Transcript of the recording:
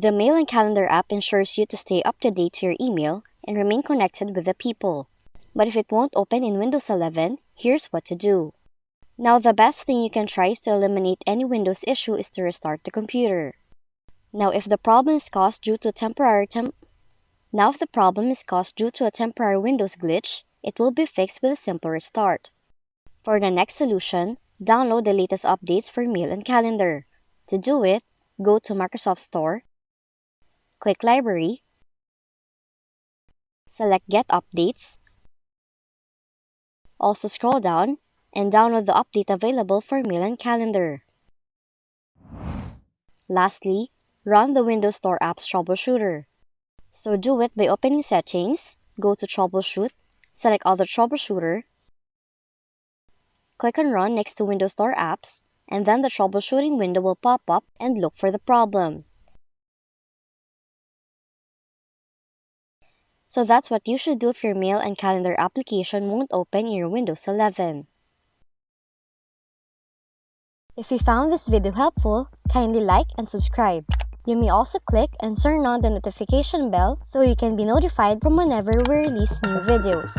The Mail and Calendar app ensures you to stay up to date to your email and remain connected with the people. But if it won't open in Windows 11, here's what to do. Now, the best thing you can try is to eliminate any Windows issue is to restart the computer. Now, if the problem is caused due to a temporary Windows glitch, it will be fixed with a simple restart. For the next solution, download the latest updates for Mail and Calendar. To do it, go to Microsoft Store, click Library, select Get Updates. Also scroll down and download the update available for Mail and Calendar. Lastly, run the Windows Store Apps Troubleshooter. So do it by opening Settings, go to Troubleshoot, select Other Troubleshooter, click on Run next to Windows Store Apps, and then the troubleshooting window will pop up and look for the problem. So that's what you should do if your Mail and Calendar application won't open in your Windows 11. If you found this video helpful, kindly like and subscribe. You may also click and turn on the notification bell so you can be notified from whenever we release new videos.